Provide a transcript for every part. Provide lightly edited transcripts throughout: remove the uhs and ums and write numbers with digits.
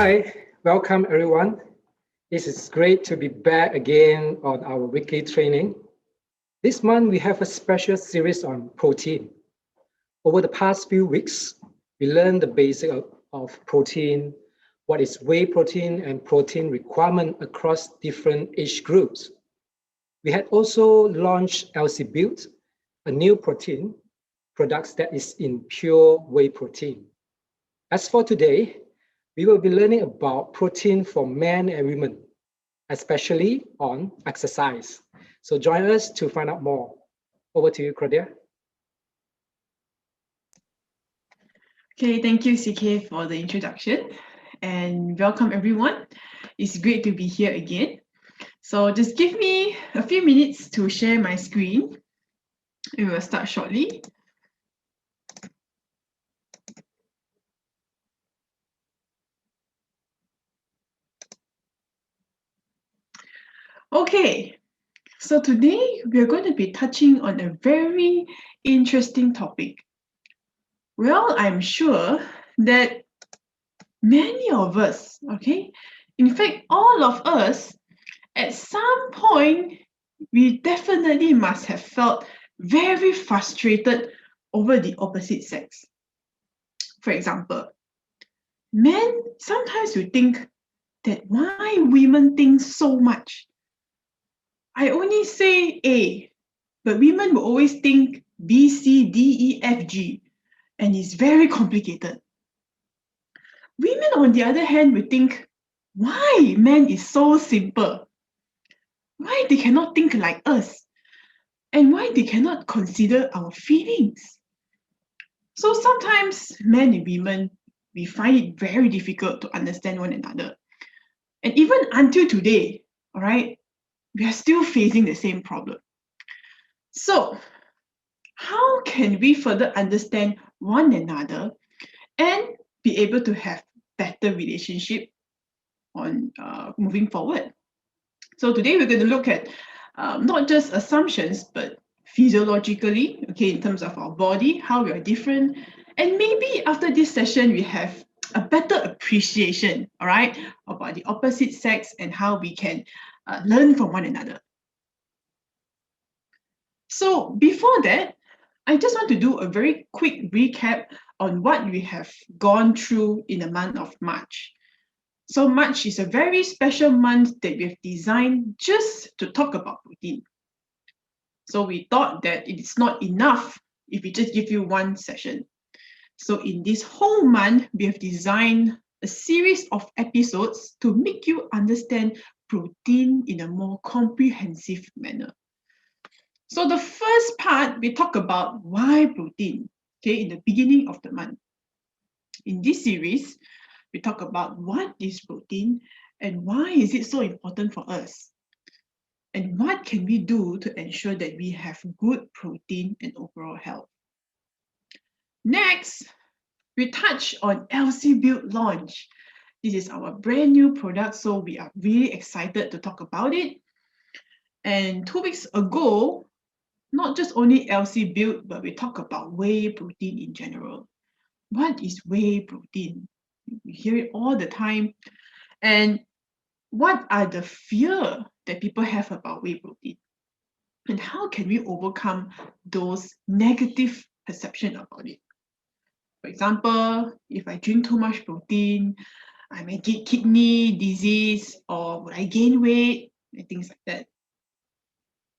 Hi, welcome everyone. It is great to be back again on our weekly training. This month we have a special series on protein. Over the past few weeks, we learned the basic of protein, what is whey protein and protein requirement across different age groups. We had also launched LC Build, a new protein product that is in pure whey protein. As for today, we will be learning about protein for men and women, especially on exercise. So join us to find out more. Over to you, Claudia. Okay, thank you, CK, for the introduction. And welcome, everyone. It's great to be here again. So just give me a few minutes to share my screen. We will start shortly. Okay, so today we're going to be touching on a very interesting topic. Well, I'm sure that many of us, okay, in fact, all of us, at some point, we definitely must have felt very frustrated over the opposite sex. For example, men sometimes will think that why women think so much. I only say A, but women will always think B, C, D, E, F, G, and it's very complicated. Women, on the other hand, will think, why men is so simple? Why they cannot think like us? And why they cannot consider our feelings? So sometimes men and women, we find it very difficult to understand one another. And even until today, all right, we are still facing the same problem. So how can we further understand one another and be able to have better relationship on moving forward? So today we're going to look at not just assumptions, but physiologically, okay, in terms of our body, how we are different. And maybe after this session, we have a better appreciation, all right, about the opposite sex and how we can learn from one another. So before that, I just want to do a very quick recap on what we have gone through in the month of March. So March is a very special month that we have designed just to talk about protein. So we thought that it is not enough if we just give you one session. So in this whole month, we have designed a series of episodes to make you understand protein in a more comprehensive manner. So the first part, we talk about why protein, okay, in the beginning of the month. In this series, we talk about what is protein and why is it so important for us? And what can we do to ensure that we have good protein and overall health? Next, we touch on LC Build launch. This is our brand new product, so we are really excited to talk about it. And 2 weeks ago, not just only LC Build, but we talk about whey protein in general. What is whey protein? We hear it all the time. And what are the fears that people have about whey protein? And how can we overcome those negative perceptions about it? For example, if I drink too much protein, I may get kidney disease, or would I gain weight, and things like that.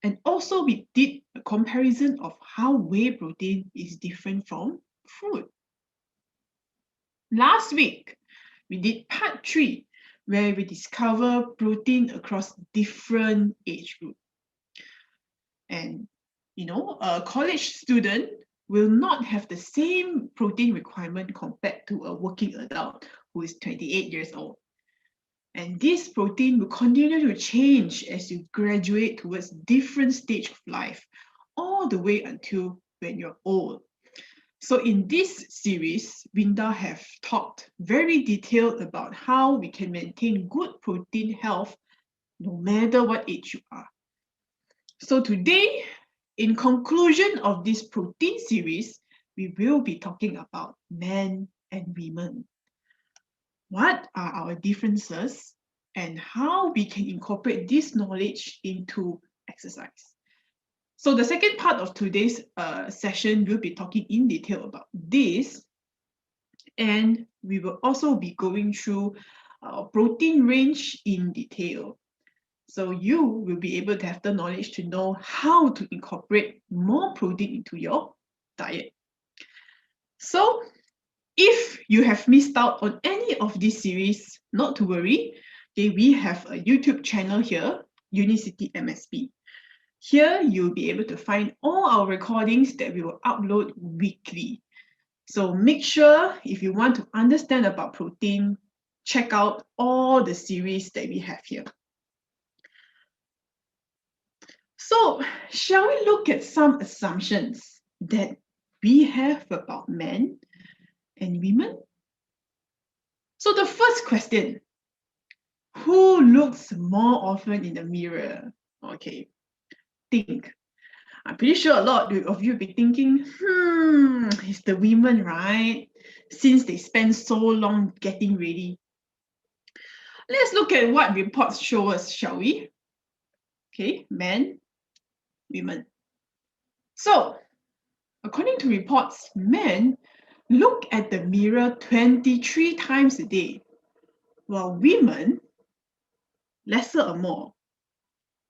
And also we did a comparison of how whey protein is different from food. Last week, we did part 3, where we discover protein across different age groups. And, you know, a college student will not have the same protein requirement compared to a working adult who is 28 years old. And this protein will continue to change as you graduate towards different stage of life, all the way until when you're old. So in this series, Winda have talked very detailed about how we can maintain good protein health no matter what age you are. So today, in conclusion of this protein series, we will be talking about men and women. what are our differences, and how we can incorporate this knowledge into exercise. So the second part of today's session, we'll be talking in detail about this, and we will also be going through our protein range in detail. So you will be able to have the knowledge to know how to incorporate more protein into your diet. So if you have missed out on any of this series, not to worry. Okay, we have a YouTube channel here, Unicity MSP. Here you'll be able to find all our recordings that we will upload weekly. So make sure if you want to understand about protein, check out all the series that we have here. So shall we look at some assumptions that we have about men and women? So the first question, who looks more often in the mirror? Okay, think. I'm pretty sure a lot of you will be thinking, it's the women, right? Since they spend so long getting ready. Let's look at what reports show us, shall we? Okay, men, women. So, according to reports, men look at the mirror 23 times a day, while women, lesser or more,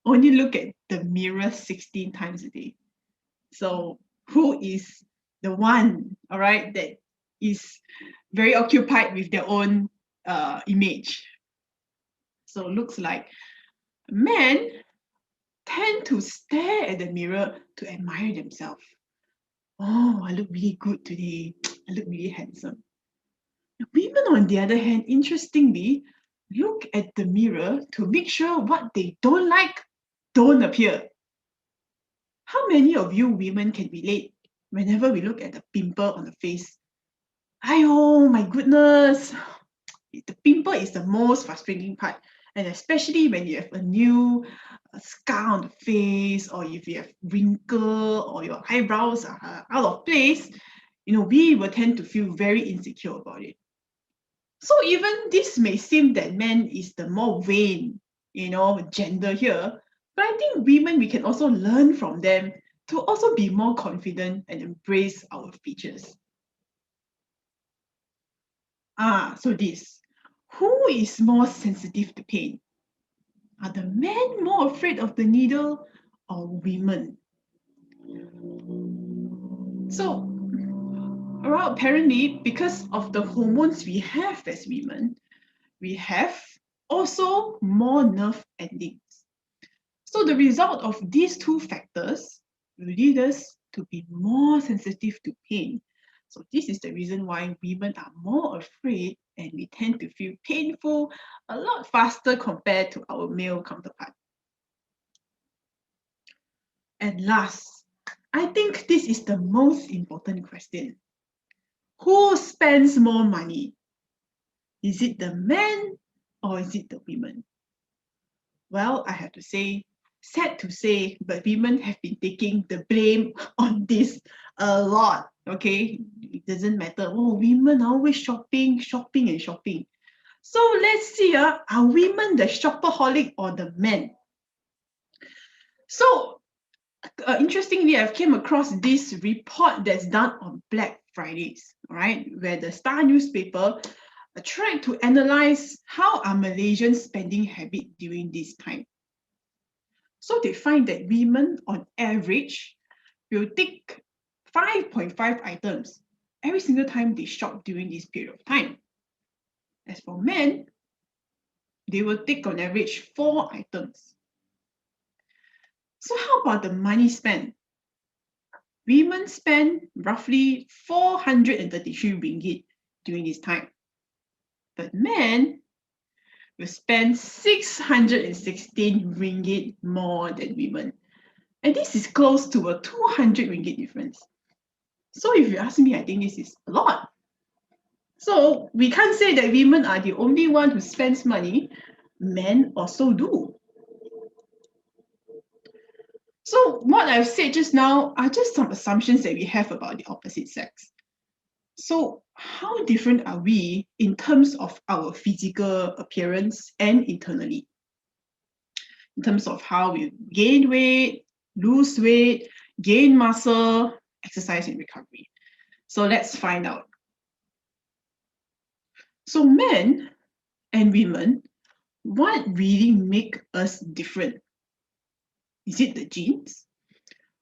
only look at the mirror 16 times a day. So who is the one, all right, that is very occupied with their own image? So looks like men tend to stare at the mirror to admire themselves. Oh, I look really good today. I look really handsome. Women, on the other hand, interestingly, look at the mirror to make sure what they don't like don't appear. How many of you women can relate whenever we look at the pimple on the face? Oh my goodness, the pimple is the most frustrating part, and especially when you have a new scar on the face, or if you have wrinkle, or your eyebrows are out of place, we will tend to feel very insecure about it. So even this may seem that men is the more vain, gender here, but I think women, we can also learn from them to also be more confident and embrace our features. So this, who is more sensitive to pain? Are the men more afraid of the needle or women? So, apparently, because of the hormones we have as women, we have also more nerve endings. So the result of these two factors will lead us to be more sensitive to pain. So this is the reason why women are more afraid, and we tend to feel painful a lot faster compared to our male counterpart. And last, I think this is the most important question. Who spends more money? Is it the men or is it the women? Well, I have to say, sad to say, but women have been taking the blame on this a lot, okay? It doesn't matter. Oh, women are always shopping. So let's see, are women the shopaholic or the men? So interestingly, I've came across this report that's done on Black Fridays, all right, where the Star newspaper tried to analyze how are Malaysians' spending habit during this time. So they find that women, on average, will take 5.5 items every single time they shop during this period of time. As for men, they will take on average 4 items. So how about the money spent? Women spend roughly 433 ringgit during this time, but men will spend 616 ringgit more than women. And this is close to a 200 ringgit difference. So if you ask me, I think this is a lot. So we can't say that women are the only one who spends money. Men also do. So what I've said just now are just some assumptions that we have about the opposite sex. So how different are we in terms of our physical appearance and internally? In terms of how we gain weight, lose weight, gain muscle, exercise and recovery. So let's find out. So men and women, what really make us different? Is it the genes?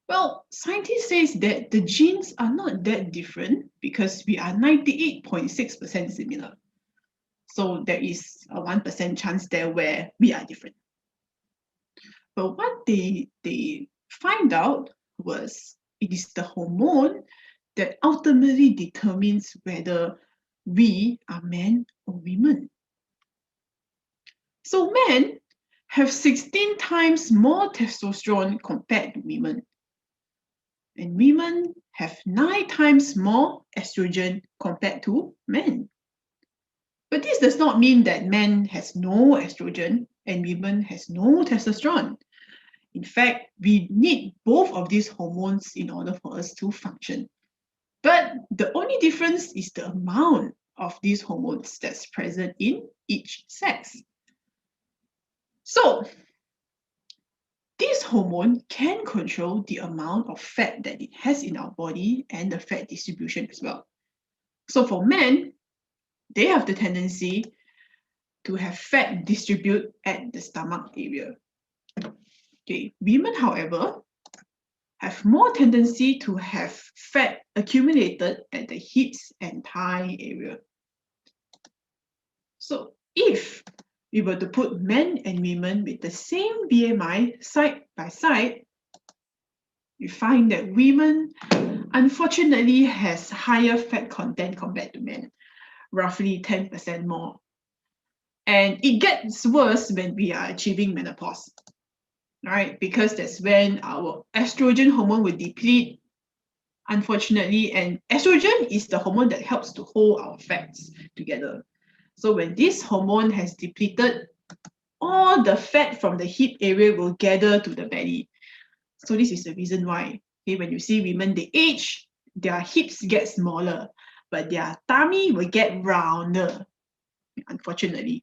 Well, scientists say that the genes are not that different because we are 98.6% similar. So there is a 1% chance there where we are different. But what they find out was it is the hormone that ultimately determines whether we are men or women. So men have 16 times more testosterone compared to women. And women have 9 times more estrogen compared to men. But this does not mean that men has no estrogen and women has no testosterone. In fact, we need both of these hormones in order for us to function. But the only difference is the amount of these hormones that's present in each sex. So, this hormone can control the amount of fat that it has in our body and the fat distribution as well. So for men, they have the tendency to have fat distribute at the stomach area. Okay, women, however, have more tendency to have fat accumulated at the hips and thigh area. So if we were to put men and women with the same BMI side by side, we find that women unfortunately has higher fat content compared to men, roughly 10% more. And it gets worse when we are achieving menopause, right? Because that's when our estrogen hormone will deplete, unfortunately, and estrogen is the hormone that helps to hold our fats together. So when this hormone has depleted, all the fat from the hip area will gather to the belly. So this is the reason why, okay, when you see women, they age, their hips get smaller, but their tummy will get rounder, unfortunately.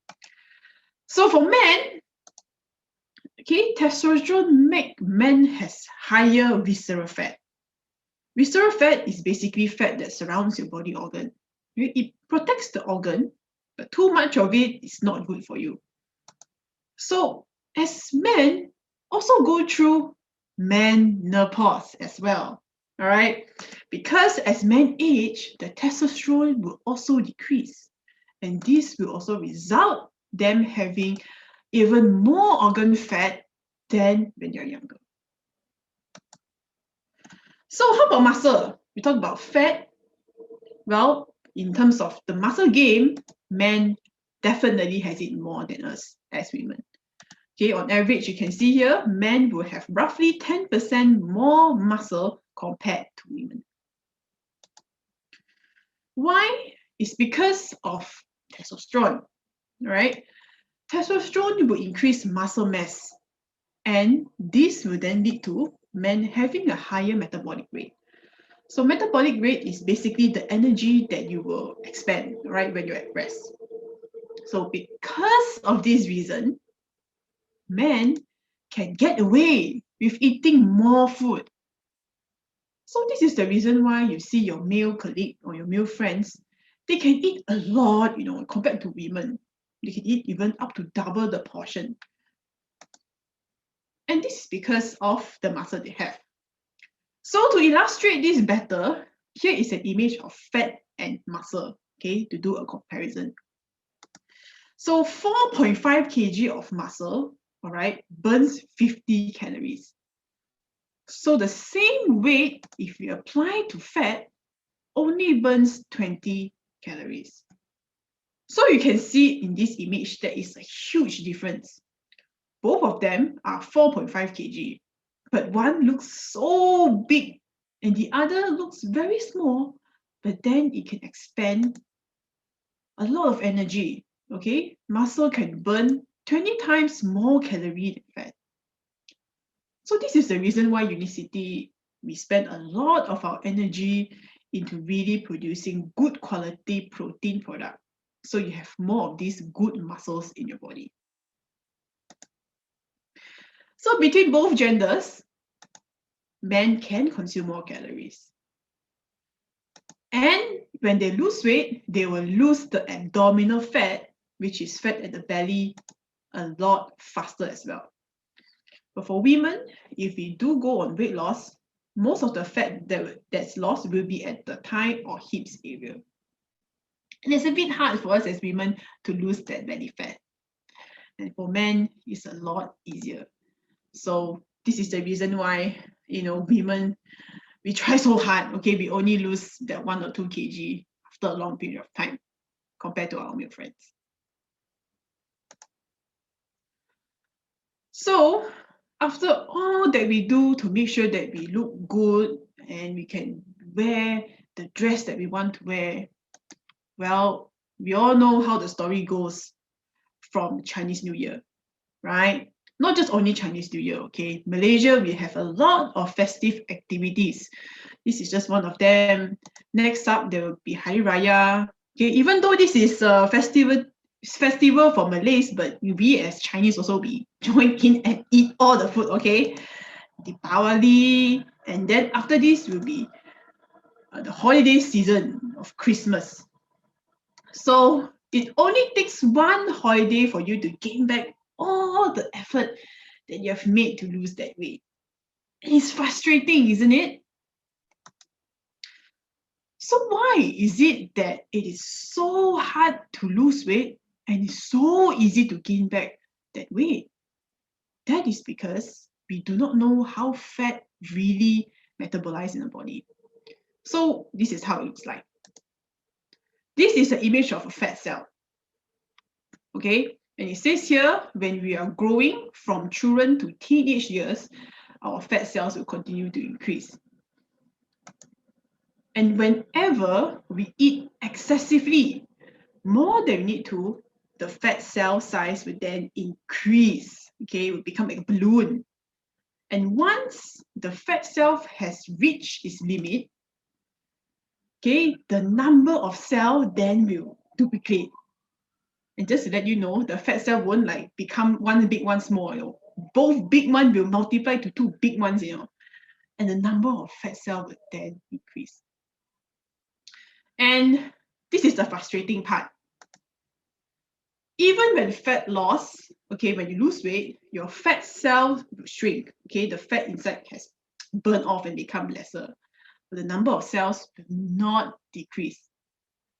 So for men, okay, testosterone make men has higher visceral fat. Visceral fat is basically fat that surrounds your body organ. It protects the organ, but too much of it is not good for you. So as men also go through menopause as well, all right? Because as men age, the testosterone will also decrease. And this will also result them having even more organ fat than when you're younger. So how about muscle? We talk about fat. Well, in terms of the muscle gain, men definitely has it more than us as women. Okay, on average, you can see here, men will have roughly 10% more muscle compared to women. Why? It's because of testosterone, right? Testosterone will increase muscle mass, and this will then lead to men having a higher metabolic rate. So metabolic rate is basically the energy that you will expend, right, when you're at rest. So because of this reason, men can get away with eating more food. So this is the reason why you see your male colleague or your male friends, they can eat a lot, compared to women. They can eat even up to double the portion. And this is because of the muscle they have. So to illustrate this better, here is an image of fat and muscle, okay, to do a comparison. So 4.5 kg of muscle, all right, burns 50 calories. So the same weight, if you apply to fat, only burns 20 calories. So you can see in this image, there is a huge difference. Both of them are 4.5 kg, but one looks so big and the other looks very small, but then it can expend a lot of energy, okay? Muscle can burn 20 times more calories than fat. So this is the reason why Unicity, we spend a lot of our energy into really producing good quality protein product. So you have more of these good muscles in your body. So between both genders, men can consume more calories. And when they lose weight, they will lose the abdominal fat, which is fat at the belly, a lot faster as well. But for women, if we do go on weight loss, most of the fat that's lost will be at the thigh or hips area. And it's a bit hard for us as women to lose that belly fat. And for men, it's a lot easier. So this is the reason why, women, we try so hard, okay, we only lose that 1 or 2 kg after a long period of time compared to our male friends. So after all that we do to make sure that we look good and we can wear the dress that we want to wear, well, we all know how the story goes from Chinese New Year, right? Not just only Chinese New Year, okay? Malaysia, we have a lot of festive activities. This is just one of them. Next up, there will be Hari Raya. Okay, even though this is a festival for Malays, but we as Chinese also be join in and eat all the food, okay? Deepavali, and then after this will be the holiday season of Christmas. So it only takes one holiday for you to gain back all the effort that you have made to lose that weight. And it's frustrating, isn't it? So why is it that it is so hard to lose weight and it's so easy to gain back that weight? That is because we do not know how fat really metabolizes in the body. So this is how it looks like. This is an image of a fat cell. Okay, and it says here, when we are growing from children to teenage years, our fat cells will continue to increase. And whenever we eat excessively, more than we need to, the fat cell size will then increase. Okay, it will become like a balloon. And once the fat cell has reached its limit, okay, the number of cells then will duplicate. And just to let you know, the fat cell won't like become one big, one small. Both big ones will multiply to 2 big ones, and the number of fat cells will then increase. And this is the frustrating part. Even when fat loss, okay, when you lose weight, your fat cells will shrink. Okay, the fat inside has burned off and become lesser. But the number of cells will not decrease.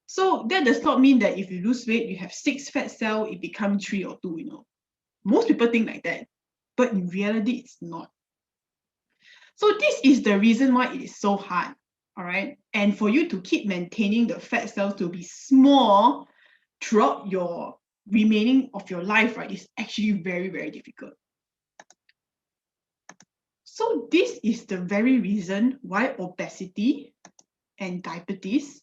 So that does not mean that if you lose weight, you have 6 fat cells, it becomes 3 or 2, Most people think like that, but in reality, it's not. So this is the reason why it is so hard, all right? And for you to keep maintaining the fat cells to be small throughout your remaining of your life, right, is actually very, very difficult. So this is the very reason why obesity and diabetes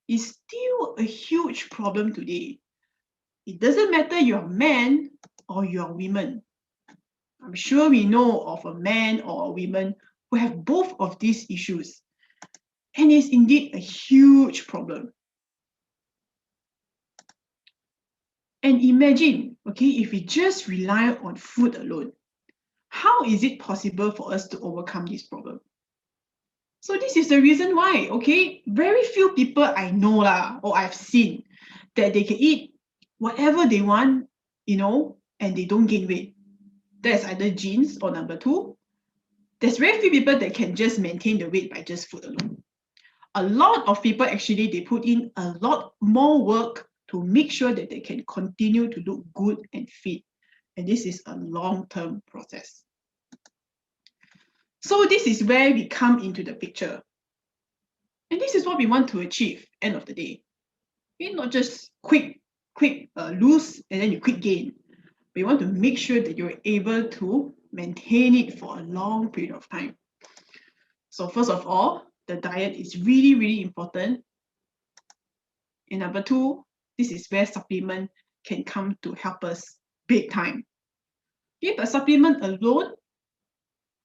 is still a huge problem today. It doesn't matter you're a man or you're a woman. I'm sure we know of a man or a woman who have both of these issues. And it's indeed a huge problem. And imagine, okay, if we just rely on food alone, how is it possible for us to overcome this problem? So this is the reason why, okay, very few people I know or I've seen that they can eat whatever they want, and they don't gain weight. That's either genes or number 2. There's very few people that can just maintain the weight by just food alone. A lot of people actually, they put in a lot more work to make sure that they can continue to look good and fit. And this is a long-term process. So this is where we come into the picture. And this is what we want to achieve end of the day. Okay, not just quick lose and then you quick gain. We want to make sure that you're able to maintain it for a long period of time. So first of all, the diet is really, really important. And number 2, this is where supplement can come to help us big time. Okay, but supplement alone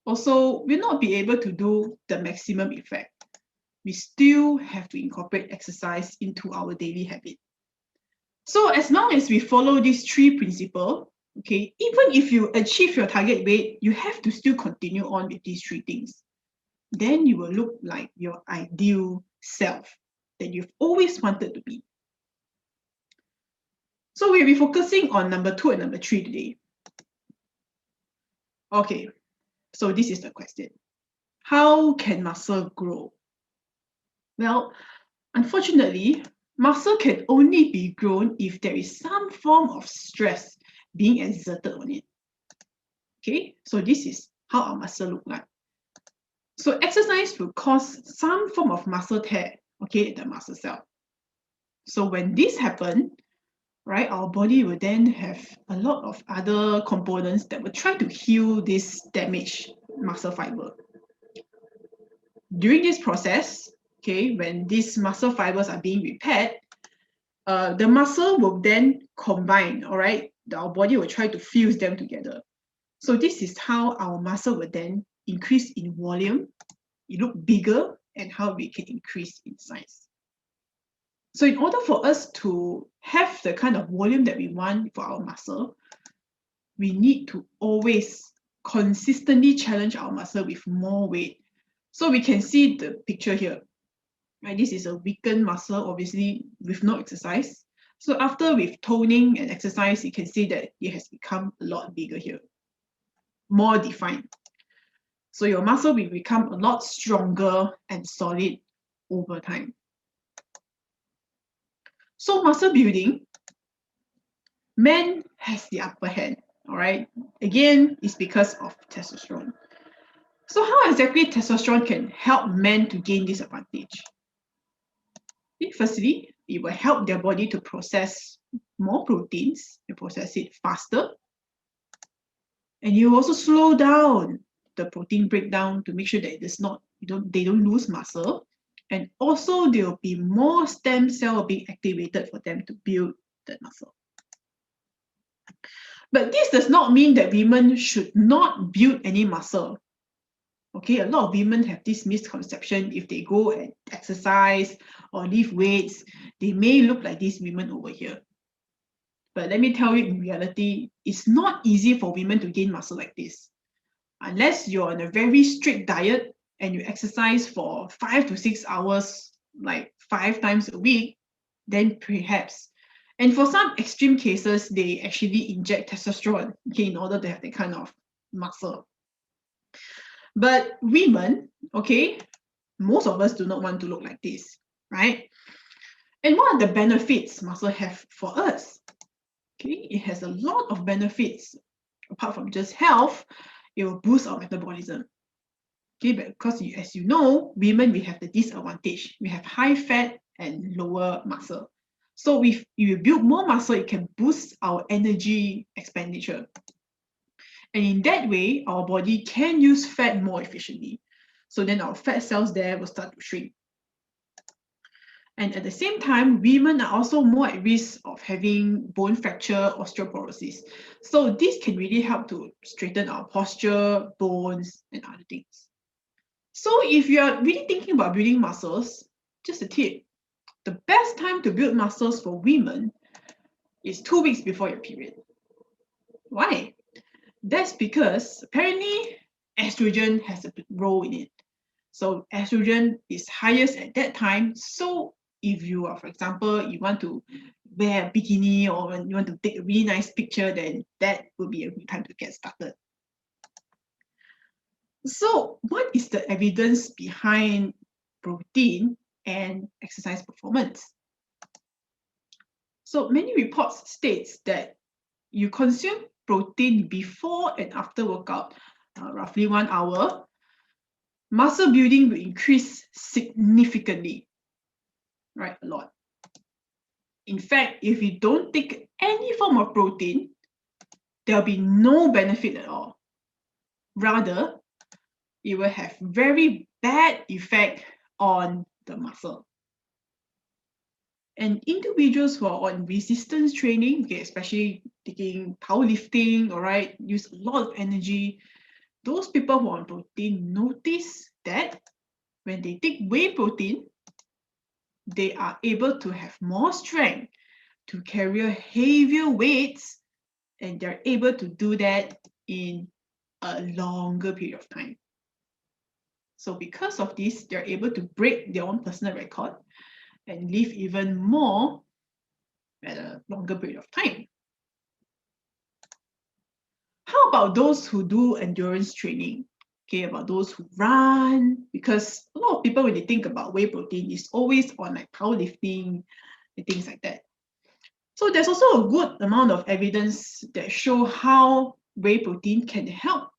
also will not be able to do the maximum effect. we still have to incorporate exercise into our daily habit. So as long as we follow these 3 principles, okay, even if you achieve your target weight, you have to still continue on with these 3 things. Then you will look like your ideal self that you've always wanted to be. So we'll be focusing on number 2 and number 3 today. Okay, so this is the question. How can muscle grow? Well, unfortunately, muscle can only be grown if there is some form of stress being exerted on it. Okay, so this is how our muscle look like. So exercise will cause some form of muscle tear, okay, in the muscle cell. So when this happens, right, our body will then have a lot of other components that will try to heal this damaged muscle fiber. During this process, okay, when these muscle fibers are being repaired, the muscle will then combine, all right? Our body will try to fuse them together. So this is how our muscle will then increase in volume, it look bigger, and how we can increase in size. So in order for us to have the kind of volume that we want for our muscle, we need to always consistently challenge our muscle with more weight. So we can see the picture here. Right, this is a weakened muscle, obviously with no exercise. So after with toning and exercise, you can see that it has become a lot bigger here, more defined. So your muscle will become a lot stronger and solid over time. So muscle building, men has the upper hand, all right? Again, it's because of testosterone. So how exactly testosterone can help men to gain this advantage? Firstly, it will help their body to process more proteins and process it faster. And you also slow down the protein breakdown to make sure that they don't lose muscle. And also there will be more stem cell being activated for them to build that muscle. But this does not mean that women should not build any muscle. Okay, a lot of women have this misconception. If they go and exercise or lift weights, they may look like these women over here. But let me tell you, in reality, it's not easy for women to gain muscle like this. Unless you're on a very strict diet and you exercise for 5 to 6 hours, like 5 times a week, then perhaps. And for some extreme cases, they actually inject testosterone, okay, in order to have that kind of muscle. But women, okay, most of us do not want to look like this, right? And what are the benefits muscle have for us? Okay, it has a lot of benefits. Apart from just health, it will boost our metabolism. Okay, because as you know, women, we have the disadvantage. We have high fat and lower muscle. So if you build more muscle, it can boost our energy expenditure. And in that way, our body can use fat more efficiently. So then our fat cells there will start to shrink. And at the same time, women are also more at risk of having bone fracture, osteoporosis. So this can really help to straighten our posture, bones, and other things. So if you are really thinking about building muscles, just a tip, the best time to build muscles for women is 2 weeks before your period. Why? That's because apparently estrogen has a big role in it. So estrogen is highest at that time. So if you are, for example, you want to wear a bikini or you want to take a really nice picture, then that will be a good time to get started. So what is the evidence behind protein and exercise performance? So many reports states that you consume protein before and after workout, roughly 1 hour, muscle building will increase significantly, right? A lot. In fact, if you don't take any form of protein, there'll be no benefit at all. Rather, it will have very bad effect on the muscle. And individuals who are on resistance training, okay, especially taking powerlifting, all right, use a lot of energy, those people who are on protein notice that when they take whey protein, they are able to have more strength to carry heavier weights, and they're able to do that in a longer period of time. So because of this, they're able to break their own personal record and live even more at a longer period of time. How about those who do endurance training? Okay, about those who run, because a lot of people, when they think about whey protein, is always on like powerlifting and things like that. So there's also a good amount of evidence that show how whey protein can help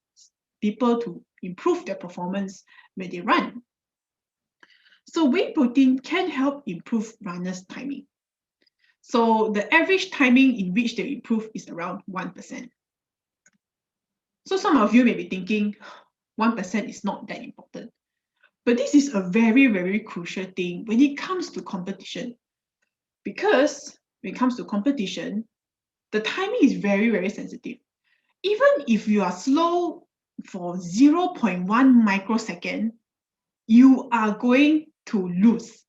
people to improve their performance when they run. So whey protein can help improve runners' timing. So the average timing in which they improve is around 1%. So some of you may be thinking, 1% is not that important. But this is a very, very crucial thing when it comes to competition. Because when it comes to competition, the timing is very, very sensitive. Even if you are slow for 0.1 microsecond, you are going to lose,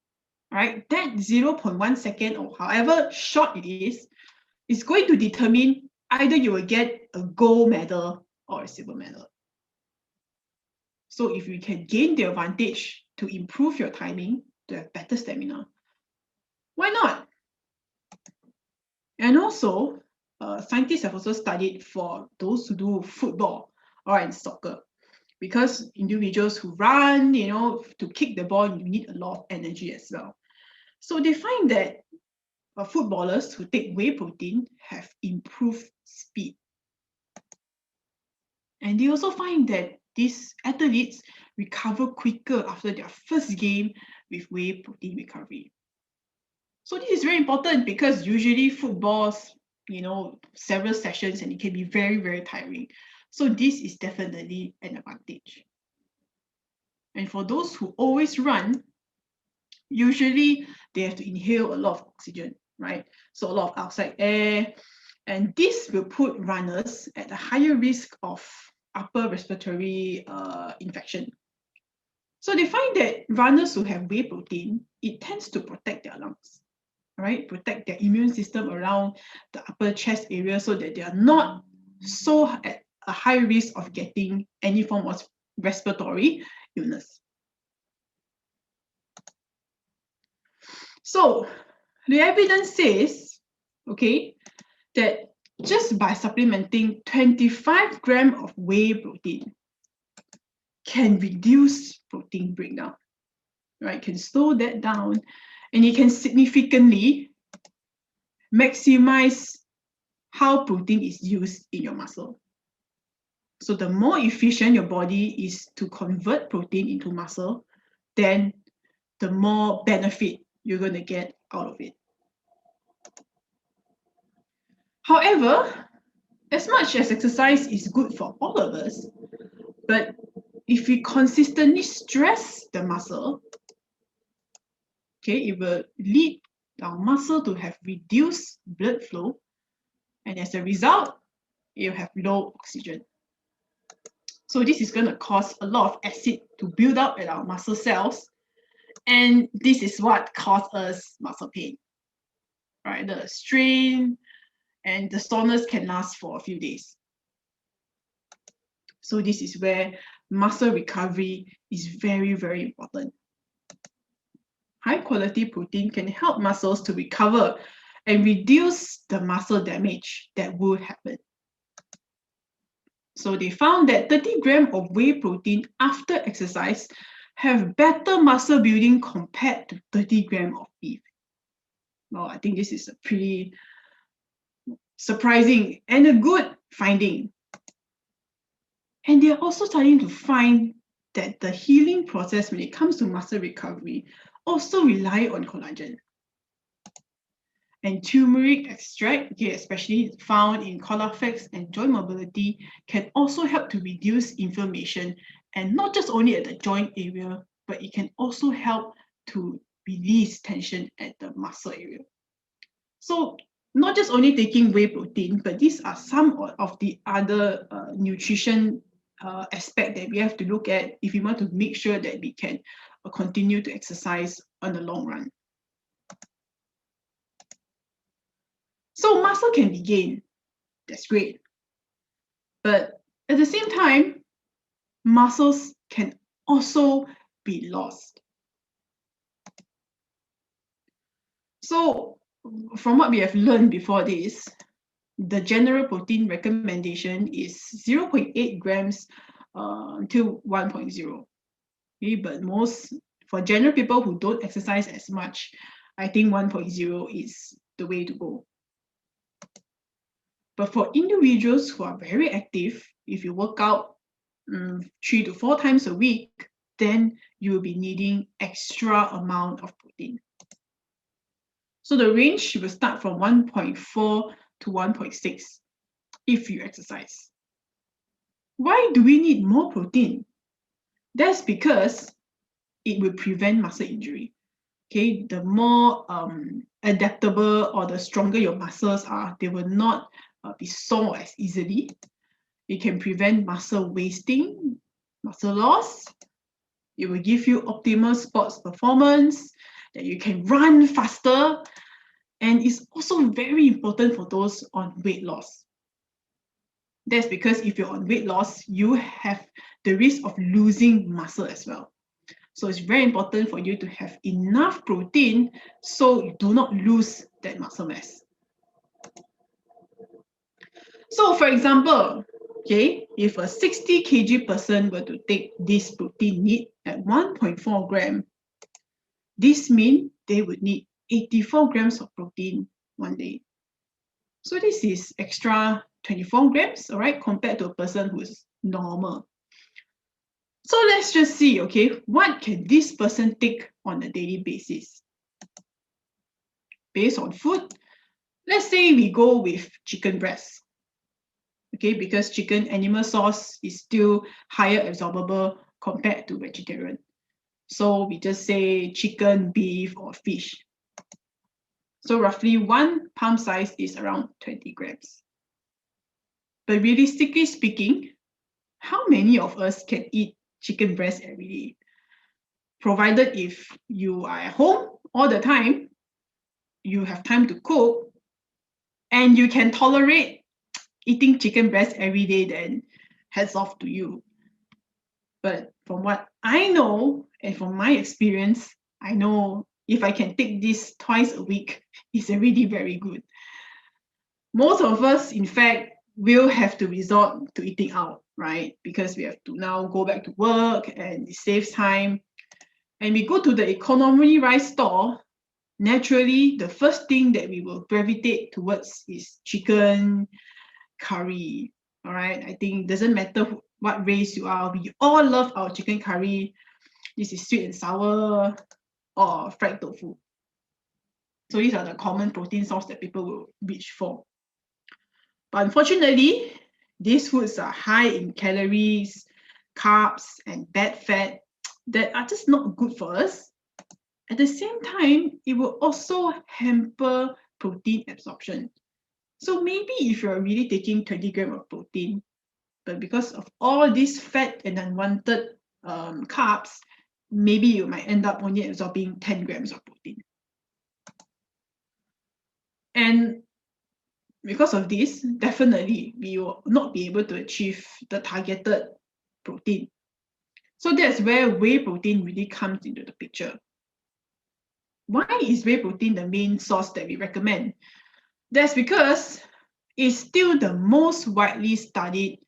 right? That 0.1 second, or however short it is going to determine either you will get a gold medal or a silver medal. So if you can gain the advantage to improve your timing, to have better stamina, why not? And also, scientists have also studied for those who do football or in soccer, because individuals who run, to kick the ball, you need a lot of energy as well. So they find that footballers who take whey protein have improved speed. And they also find that these athletes recover quicker after their first game with whey protein recovery. So this is very important because usually footballs, several sessions, and it can be very, very tiring. So this is definitely an advantage. And for those who always run, usually they have to inhale a lot of oxygen, right? So a lot of outside air, and this will put runners at a higher risk of upper respiratory infection. So they find that runners who have whey protein, it tends to protect their lungs, right? Protect their immune system around the upper chest area so that they are not so at a high risk of getting any form of respiratory illness. So the evidence says, okay, that just by supplementing 25 grams of whey protein can reduce protein breakdown, right? Can slow that down, and it can significantly maximize how protein is used in your muscle. So the more efficient your body is to convert protein into muscle, then the more benefit you're going to get out of it. However, as much as exercise is good for all of us, but if we consistently stress the muscle, okay, it will lead our muscle to have reduced blood flow, and as a result, you have low oxygen. So this is going to cause a lot of acid to build up at our muscle cells, and this is what causes us muscle pain, right? The strain and the soreness can last for a few days. So this is where muscle recovery is very, very important. High quality protein can help muscles to recover and reduce the muscle damage that would happen. So they found that 30 grams of whey protein after exercise have better muscle building compared to 30 grams of beef. Well, I think this is a pretty surprising and a good finding. And they're also starting to find that the healing process when it comes to muscle recovery also rely on collagen. And turmeric extract, okay, especially found in Collaflex and joint mobility, can also help to reduce inflammation, and not just only at the joint area, but it can also help to release tension at the muscle area. So not just only taking whey protein, but these are some of the other nutrition aspect that we have to look at if we want to make sure that we can continue to exercise on the long run. So muscle can be gained. That's great. But at the same time, muscles can also be lost. So from what we have learned before this, the general protein recommendation is 0.8 grams until 1.0. Okay, but for general people who don't exercise as much, I think 1.0 is the way to go. But for individuals who are very active, if you work out 3 to 4 times a week, then you will be needing extra amount of protein. So the range will start from 1.4 to 1.6 if you exercise. Why do we need more protein? That's because it will prevent muscle injury. Okay, the more adaptable or the stronger your muscles are, they will not be sore as easily. It can prevent muscle wasting, muscle loss. It will give you optimal sports performance, that you can run faster, and it's also very important for those on weight loss. That's because if you're on weight loss, you have the risk of losing muscle as well. So it's very important for you to have enough protein so you do not lose that muscle mass. So for example, okay, if a 60 kg person were to take this protein need at 1.4 gram, this means they would need 84 grams of protein one day. So this is extra 24 grams, all right, compared to a person who is normal. So let's just see, okay, what can this person take on a daily basis? Based on food, let's say we go with chicken breast. Okay, because chicken animal source is still higher absorbable compared to vegetarian. So we just say chicken, beef, or fish. So roughly 1 palm size is around 20 grams. But realistically speaking, how many of us can eat chicken breast every day? Provided if you are at home all the time, you have time to cook, and you can tolerate eating chicken breast every day, then hats off to you. But from what I know and from my experience, I know if I can take this twice a week, it's already very good. Most of us, in fact, will have to resort to eating out, right? Because we have to now go back to work and it saves time. And we go to the economy rice store, naturally, the first thing that we will gravitate towards is chicken curry, all right? I think it doesn't matter what race you are, we all love our chicken curry. This is sweet and sour or fried tofu. So these are the common protein source that people will reach for. But unfortunately, these foods are high in calories, carbs, and bad fat that are just not good for us. At the same time, it will also hamper protein absorption. So maybe if you're really taking 20 grams of protein, but because of all this fat and unwanted carbs, maybe you might end up only absorbing 10 grams of protein. And because of this, definitely we will not be able to achieve the targeted protein. So that's where whey protein really comes into the picture. Why is whey protein the main source that we recommend? That's because it's still the most widely studied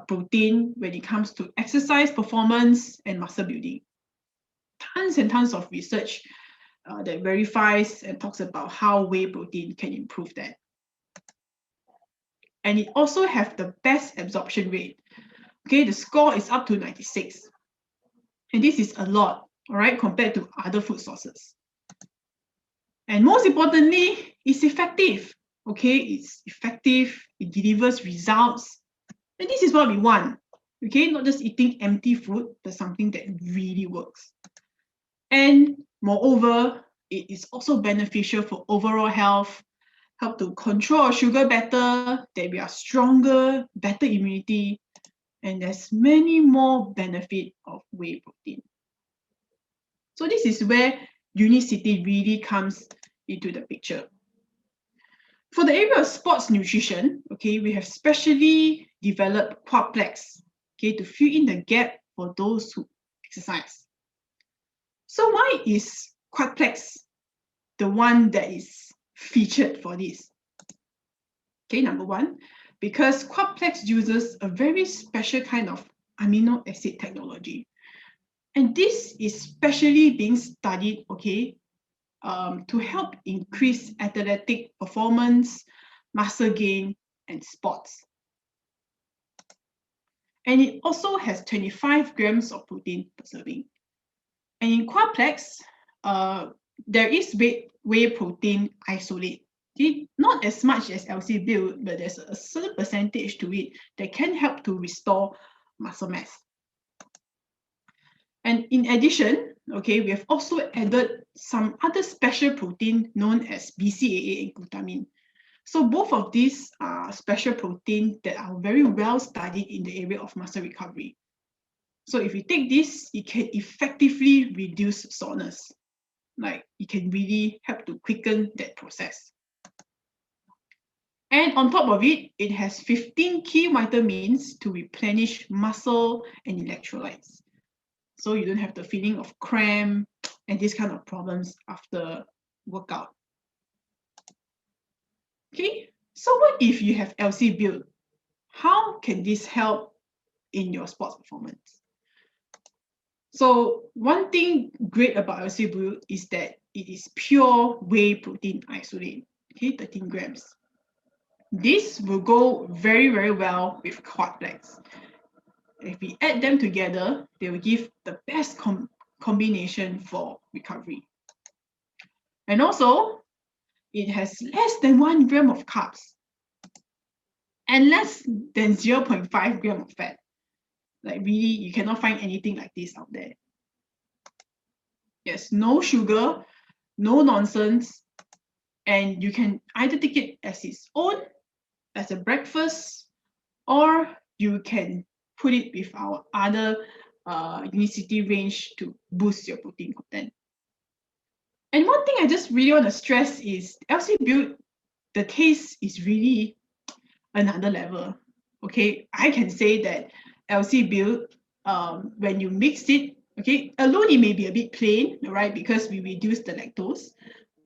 protein when it comes to exercise performance and muscle building. Tons and tons of research that verifies and talks about how whey protein can improve that. And it also has the best absorption rate. Okay, the score is up to 96. And this is a lot, all right, compared to other food sources. And most importantly, it's effective. Okay, it's effective, it delivers results. And this is what we want. Okay, not just eating empty food, but something that really works. And moreover, it is also beneficial for overall health, help to control our sugar better, that we are stronger, better immunity, and there's many more benefits of whey protein. So this is where Unicity really comes into the picture. For the area of sports nutrition, okay, we have specially developed Quadplex, okay, to fill in the gap for those who exercise. So why is Quadplex the one that is featured for this? Okay, number one, because Quadplex uses a very special kind of amino acid technology. And this is specially being studied, okay, to help increase athletic performance, muscle gain, and sports. And it also has 25 grams of protein per serving. And in Quadplex, there is whey protein isolate. Okay? Not as much as LC Build, but there's a certain percentage to it that can help to restore muscle mass. And in addition, okay, we have also added some other special protein known as BCAA and glutamine. So both of these are special proteins that are very well studied in the area of muscle recovery. So if you take this, it can effectively reduce soreness. Like it can really help to quicken that process. And on top of it, it has 15 key vitamins to replenish muscle and electrolytes. So you don't have the feeling of cramp and these kind of problems after workout. Okay, so what if you have LC Build? How can this help in your sports performance? So one thing great about LC Build is that it is pure whey protein isolate, okay, 13 grams. This will go very, very well with Quadplex. If we add them together, they will give the best combination for recovery. And also, it has less than 1 gram of carbs and less than 0.5 gram of fat. Like really, you cannot find anything like this out there. Yes, no sugar, no nonsense, and you can either take it as its own, as a breakfast, or you can put it with our other Unicity range to boost your protein content. And one thing I just really want to stress is LC Build, the taste is really another level. Okay, I can say that LC Build, when you mix it, okay, alone it may be a bit plain, right? Because we reduce the lactose.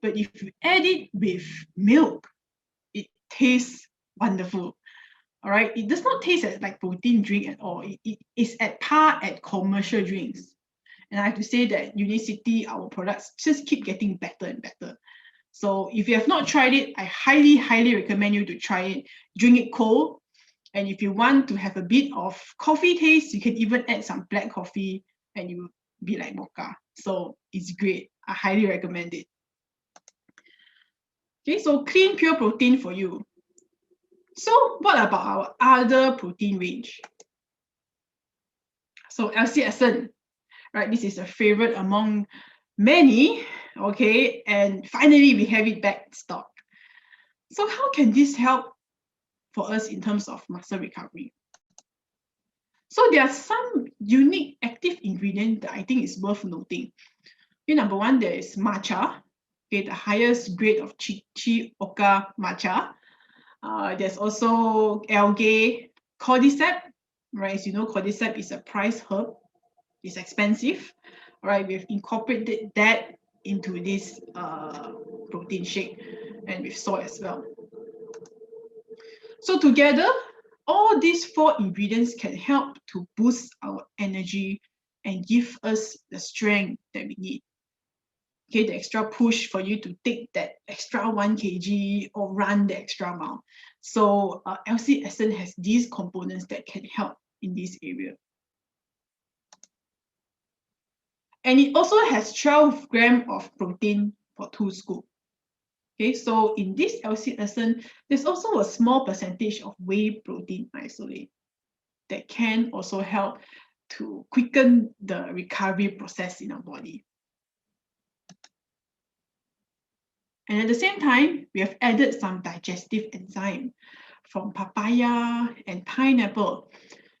But if you add it with milk, it tastes wonderful. All right, it does not taste like protein drink at all. It is at par at commercial drinks. And I have to say that Unicity, our products just keep getting better and better. So if you have not tried it, I highly, highly recommend you to try it. Drink it cold. And if you want to have a bit of coffee taste, you can even add some black coffee and you will be like mocha. So it's great. I highly recommend it. Okay, so clean, pure protein for you. So what about our other protein range? So LC Ascent, right? This is a favorite among many, okay? And finally, we have it back in stock. So how can this help for us in terms of muscle recovery? So there are some unique active ingredients that I think is worth noting. Okay, number one, there is matcha, okay, the highest grade of Oka matcha. There's also algae cordyceps, right? As you know, cordyceps is a price herb. It's expensive, all right? We've incorporated that into this protein shake and with soy as well. So together, all these 4 ingredients can help to boost our energy and give us the strength that we need. Okay, the extra push for you to take that extra 1 kg or run the extra mile. So LC Ascent has these components that can help in this area. And it also has 12 grams of protein for 2 scoops. Okay, so in this LC Ascent, there's also a small percentage of whey protein isolate that can also help to quicken the recovery process in our body. And at the same time, we have added some digestive enzyme from papaya and pineapple.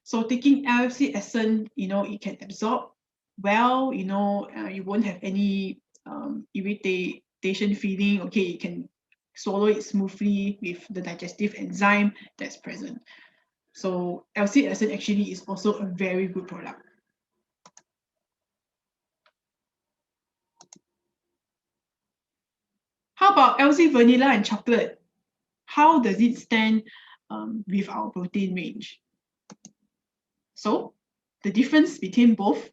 So taking LC Ascent, you know, it can absorb well, you won't have any irritation feeling. Okay, you can swallow it smoothly with the digestive enzyme that's present. So LC Ascent actually is also a very good product. How about LC Vanilla and Chocolate? How does it stand with our protein range? So the difference between both,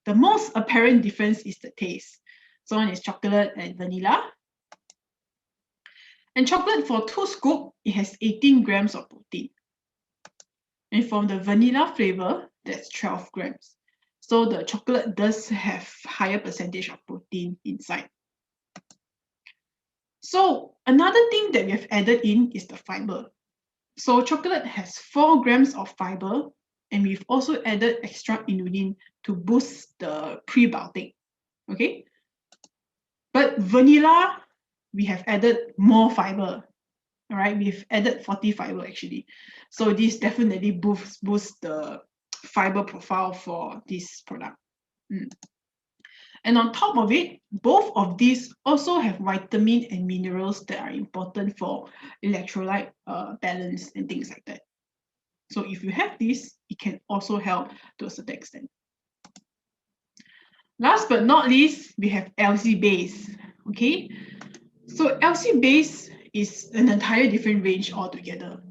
the most apparent difference is the taste. So one is chocolate and vanilla. And chocolate for 2 scoops, it has 18 grams of protein. And from the vanilla flavor, that's 12 grams. So the chocolate does have higher percentage of protein inside. So another thing that we have added in is the fiber. So chocolate has 4 grams of fiber, and we've also added extra inulin to boost the prebiotic. Okay? But vanilla, we have added more fiber. All right, we've added 40 fiber actually. So this definitely boosts the fiber profile for this product. And on top of it, both of these also have vitamin and minerals that are important for electrolyte balance and things like that. So if you have this, it can also help to a certain extent. Last but not least, we have LC base. Okay, so LC base is an entire different range altogether.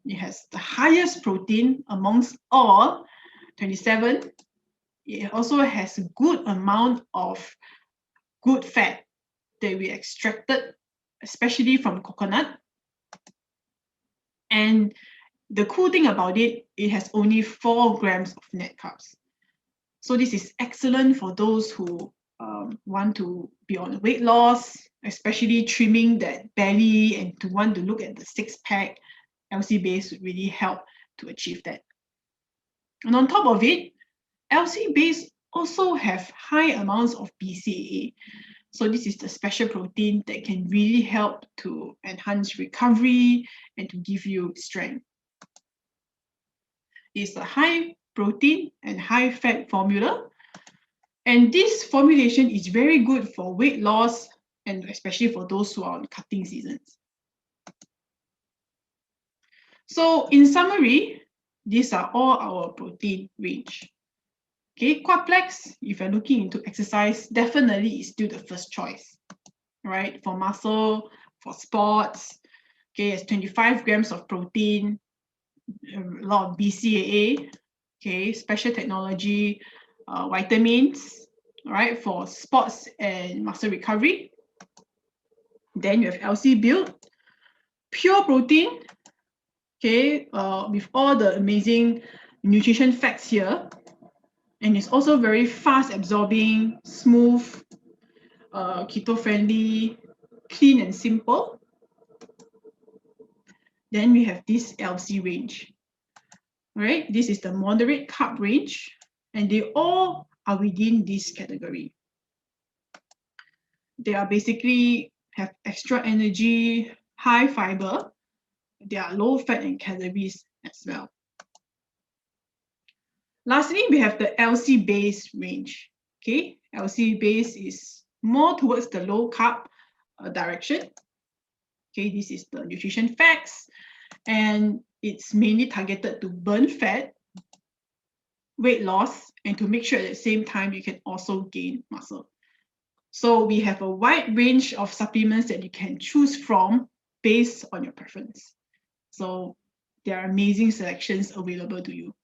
It has the highest protein amongst all, 27. It also has a good amount of good fat that we extracted, especially from coconut. And the cool thing about it, it has only 4 grams of net carbs. So this is excellent for those who want to be on weight loss, especially trimming that belly and to want to look at the 6-pack. LC base would really help to achieve that. And on top of it, LC base also have high amounts of BCAA. So this is the special protein that can really help to enhance recovery and to give you strength. It's a high protein and high fat formula. And this formulation is very good for weight loss and especially for those who are on cutting seasons. So in summary, these are all our protein range. Okay, Quadplex, if you're looking into exercise, definitely is still the first choice, right? For muscle, for sports, okay, it's 25 grams of protein, a lot of BCAA, okay, special technology, vitamins, right, for sports and muscle recovery. Then you have LC build, pure protein, okay, with all the amazing nutrition facts here. And it's also very fast absorbing, smooth, keto friendly, clean and simple. Then we have this LC range. Right? This is the moderate carb range, and they all are within this category. They are basically have extra energy, high fiber, they are low fat and calories as well. Lastly, we have the LC base range. Okay, LC base is more towards the low carb direction. Okay, this is the nutrition facts, and it's mainly targeted to burn fat, weight loss, and to make sure at the same time you can also gain muscle. So we have a wide range of supplements that you can choose from based on your preference. So there are amazing selections available to you.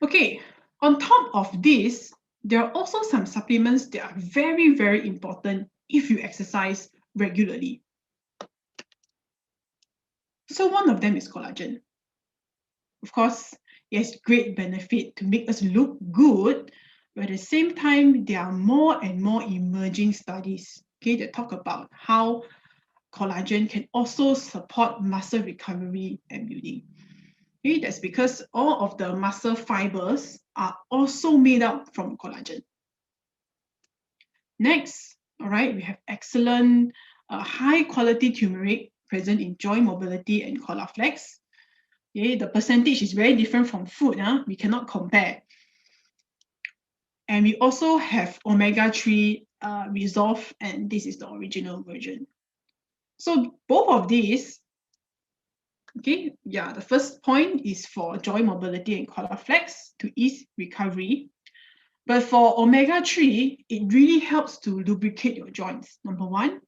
Okay, on top of this, there are also some supplements that are very, very important if you exercise regularly. So one of them is collagen. Of course, it has great benefit to make us look good, but at the same time, there are more and more emerging studies, okay, that talk about how collagen can also support muscle recovery and building. Okay, that's because all of the muscle fibers are also made up from collagen. Next, all right, we have excellent high quality turmeric present in joint mobility and Collaflex. Okay, the percentage is very different from food. We cannot compare. And we also have omega-3 Resolve, and this is the original version. So both of these, okay, yeah, the first point is for joint mobility and Collaflex to ease recovery. But for omega-3, it really helps to lubricate your joints, number one.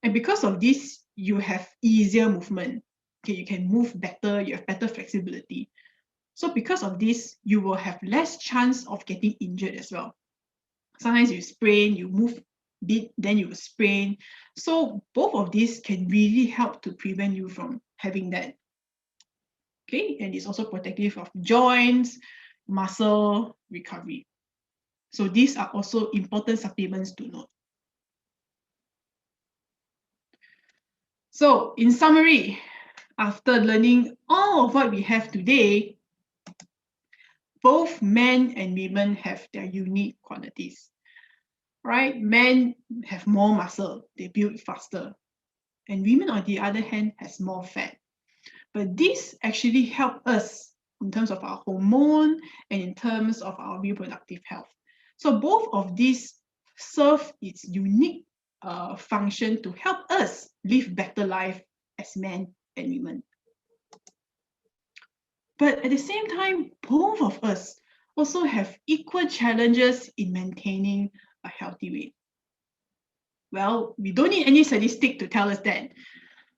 And because of this, you have easier movement. Okay, you can move better, you have better flexibility. So because of this, you will have less chance of getting injured as well. Sometimes you sprain, you move a bit, then you sprain. So both of these can really help to prevent you from having that. Okay, and it's also protective of joints, muscle recovery. So these are also important supplements to note. So in summary, after learning all of what we have today, both men and women have their unique qualities, right? Men have more muscle, they build faster. And women, on the other hand, has more fat. But this actually help us in terms of our hormone and in terms of our reproductive health. So both of these serve its unique function to help us live better life as men and women. But at the same time, both of us also have equal challenges in maintaining a healthy weight. Well, we don't need any statistic to tell us that.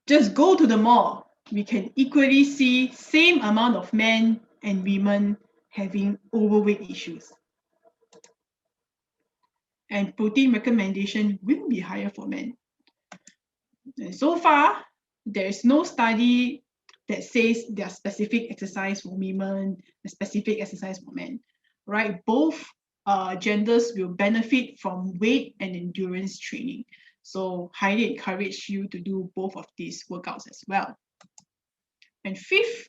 Just go to the mall. We can equally see same amount of men and women having overweight issues. And protein recommendation will be higher for men. And so far, there is no study that says there are specific exercise for women, a specific exercise for men, right? Both genders will benefit from weight and endurance training. So highly encourage you to do both of these workouts as well. And fifth,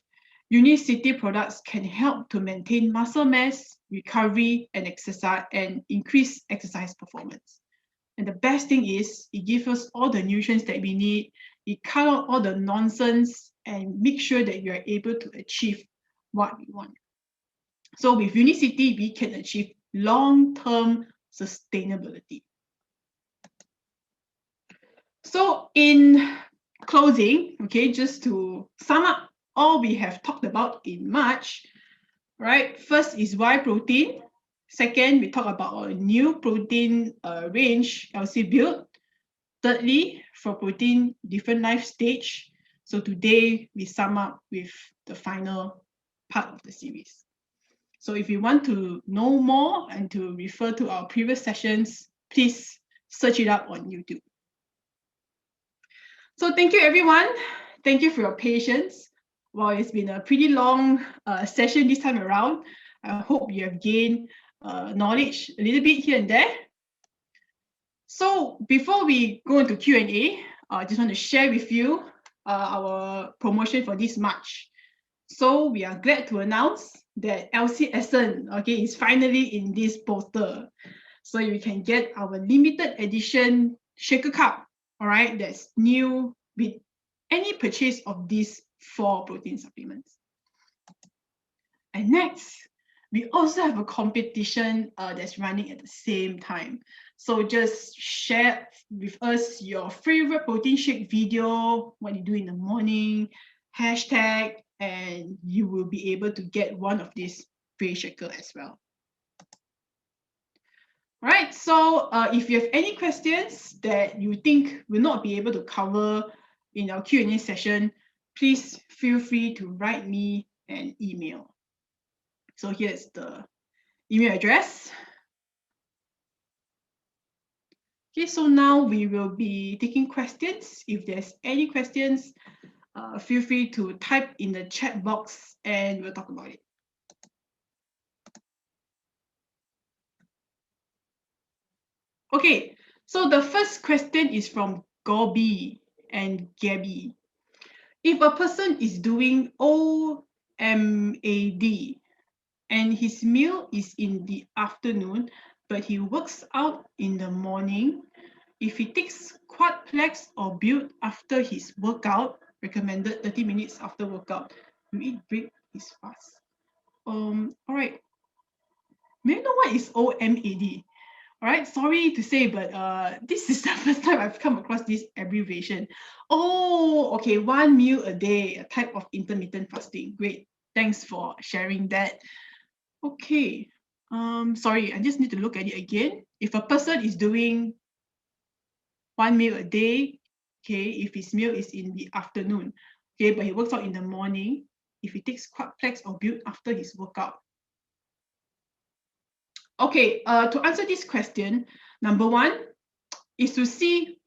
Unicity products can help to maintain muscle mass, recovery, and exercise, and increase exercise performance. And the best thing is, it gives us all the nutrients that we need, it cut out all the nonsense, and make sure that you are able to achieve what we want. So with Unicity, we can achieve long-term sustainability. So in closing, okay, just to sum up all we have talked about in March, right? First is Whey Protein. Second, we talk about a new protein range, LC build. Thirdly, for protein, different life stage. So today we sum up with the final part of the series. So if you want to know more and to refer to our previous sessions, please search it up on YouTube. So thank you, everyone. Thank you for your patience. Well, it's been a pretty long session this time around. I hope you have gained knowledge a little bit here and there. So before we go into Q&A, I just want to share with you our promotion for this March. So we are glad to announce that LC Ascent, okay, is finally in this poster. So you can get our limited edition shaker cup, all right, that's new with any purchase of these 4 protein supplements. And next, we also have a competition that's running at the same time. So just share with us your favorite protein shake video, what you do in the morning, hashtag, and you will be able to get one of these free shaker as well. All right, so if you have any questions that you think will not be able to cover in our Q&A session, please feel free to write me an email. So here's the email address. Okay, so now we will be taking questions. If there's any questions, feel free to type in the chat box and we'll talk about it. Okay, so the first question is from Gobi and Gabby. If a person is doing OMAD and his meal is in the afternoon, but he works out in the morning, if he takes Quadplex or Build after his workout, recommended 30 minutes after workout, You eat break is fast. All right. May I know what is OMAD? All right, sorry to say, but this is the first time I've come across this abbreviation. Oh, okay, 1 meal a day, a type of intermittent fasting. Great, thanks for sharing that. Okay, sorry, I just need to look at it again. If a person is doing 1 meal a day, okay, if his meal is in the afternoon, okay, but he works out in the morning, if he takes Quadplex or Build after his workout. Okay, to answer this question, number one is to see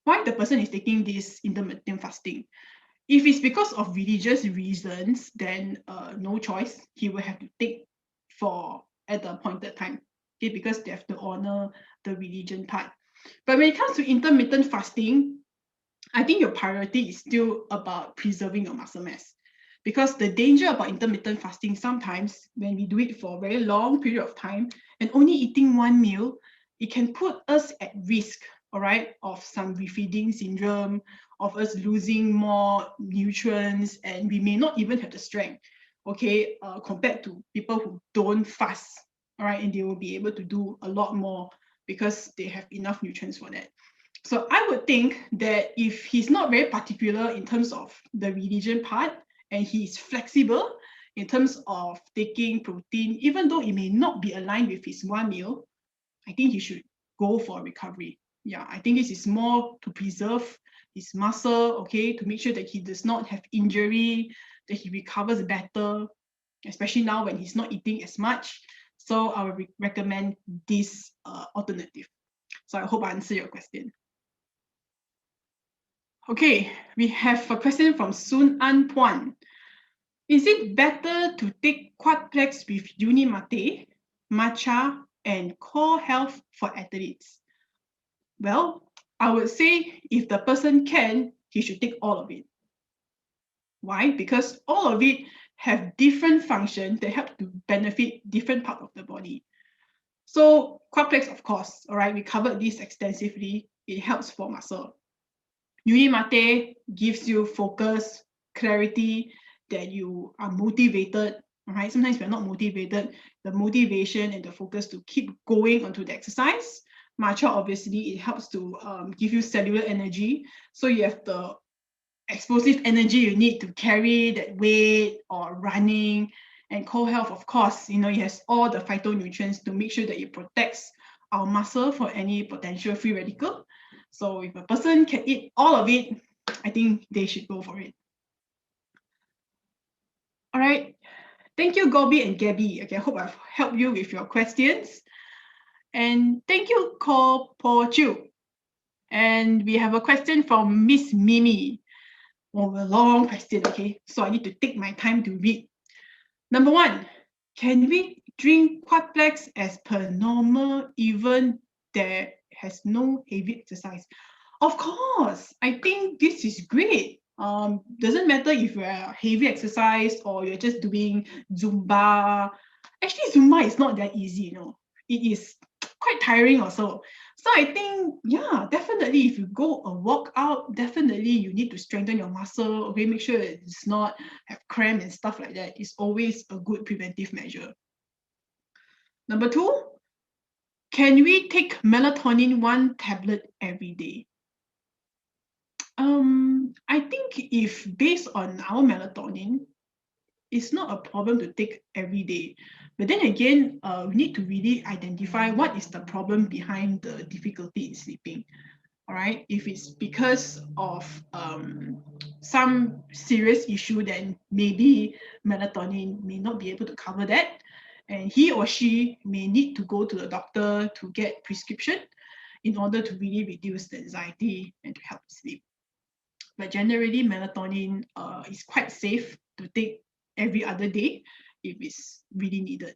why the person is taking this intermittent fasting. If it's because of religious reasons, then no choice, he will have to take at the appointed time, okay, because they have to honor the religion part. But when it comes to intermittent fasting, I think your priority is still about preserving your muscle mass. Because the danger about intermittent fasting, sometimes when we do it for a very long period of time and only eating 1 meal, it can put us at risk, all right, of some refeeding syndrome, of us losing more nutrients, and we may not even have the strength, okay, compared to people who don't fast, all right, and they will be able to do a lot more because they have enough nutrients for that. So I would think that if he's not very particular in terms of the religion part, and he's flexible in terms of taking protein, even though it may not be aligned with his 1 meal, I think he should go for recovery. Yeah, I think this is more to preserve his muscle, okay, to make sure that he does not have injury, that he recovers better, especially now when he's not eating as much. So I would recommend this alternative. So I hope I answered your question. Okay, we have a question from Sun An Puan. Is it better to take Quadplex with Yuni, Matcha, and Core Health for athletes? Well, I would say if the person can, he should take all of it. Why? Because all of it have different functions that help to benefit different parts of the body. So Quadplex, of course, all right, we covered this extensively. It helps for muscle. Yuni gives you focus, clarity, that you are motivated, all right? Sometimes we're not motivated, the motivation and the focus to keep going onto the exercise. Matcha, obviously, it helps to give you cellular energy. So you have the explosive energy you need to carry that weight or running. And Core Health, of course, it has all the phytonutrients to make sure that it protects our muscle for any potential free radical. So if a person can eat all of it, I think they should go for it. All right. Thank you, Gobi and Gabby. Okay, I hope I've helped you with your questions. And thank you, Ko Po Chu. And we have a question from Miss Mimi. Oh, a long question, okay? So I need to take my time to read. Number one, can we drink Quadplex as per normal even there has no heavy exercise? Of course, I think this is great. Doesn't matter if you're heavy exercise or you're just doing Zumba. Actually, Zumba is not that easy, It is quite tiring also. So I think, yeah, definitely if you go a walkout, definitely you need to strengthen your muscle, okay? Make sure it does not have cramp and stuff like that. It's always a good preventive measure. Number two, can we take melatonin 1 tablet every day? I think if based on our melatonin, it's not a problem to take every day. But then again, we need to really identify what is the problem behind the difficulty in sleeping. All right, if it's because of some serious issue, then maybe melatonin may not be able to cover that. And he or she may need to go to the doctor to get prescription in order to really reduce the anxiety and to help sleep. But generally, melatonin is quite safe to take every other day if it's really needed.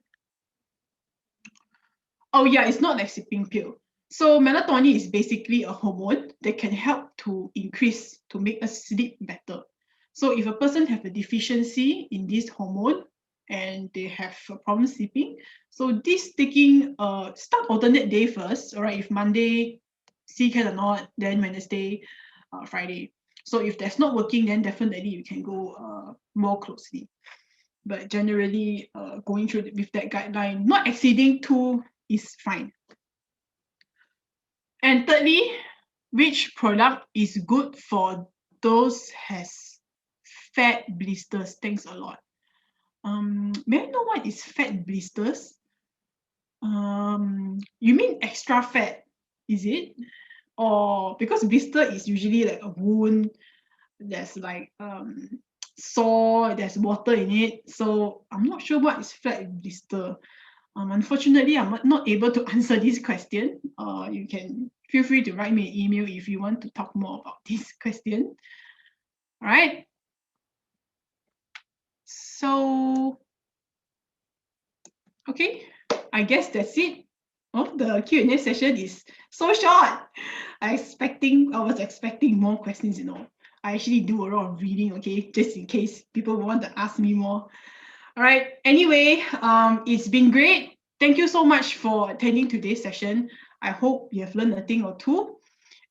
Oh yeah, it's not like sleeping pill. So melatonin is basically a hormone that can help to increase, to make us sleep better. So if a person has a deficiency in this hormone and they have a problem sleeping, so this taking, start alternate day first, all right, if Monday, see can or not, then Wednesday, Friday. So if that's not working, then definitely you can go more closely. But generally, going through with that guideline, not exceeding 2 is fine. And thirdly, which product is good for those has fat blisters? Thanks a lot. May I know what is fat blisters? You mean extra fat, is it? Or because blister is usually like a wound, there's like sore, there's water in it. So I'm not sure what is fat blister. Unfortunately, I'm not able to answer this question. You can feel free to write me an email if you want to talk more about this question. All right. So, okay, I guess that's it. Oh, the Q&A session is so short. I was expecting more questions, I actually do a lot of reading, okay, just in case people want to ask me more. All right, anyway, it's been great. Thank you so much for attending today's session. I hope you have learned a thing or two,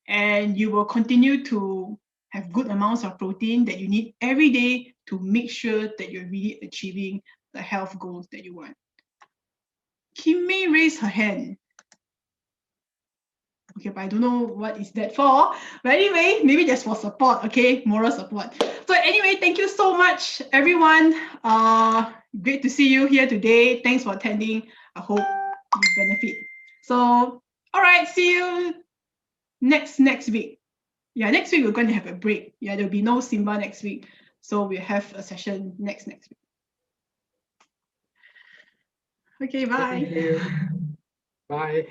and you will continue to have good amounts of protein that you need every day to make sure that you're really achieving the health goals that you want. Kim May raised her hand. Okay, but I don't know what is that for. But anyway, maybe that's for support, okay? Moral support. So anyway, thank you so much, everyone. Great to see you here today. Thanks for attending. I hope you benefit. So, all right, see you next week. Yeah, next week we're going to have a break. Yeah, there'll be no Simba next week. So we'll have a session next week. Okay, bye. Thank you. Bye.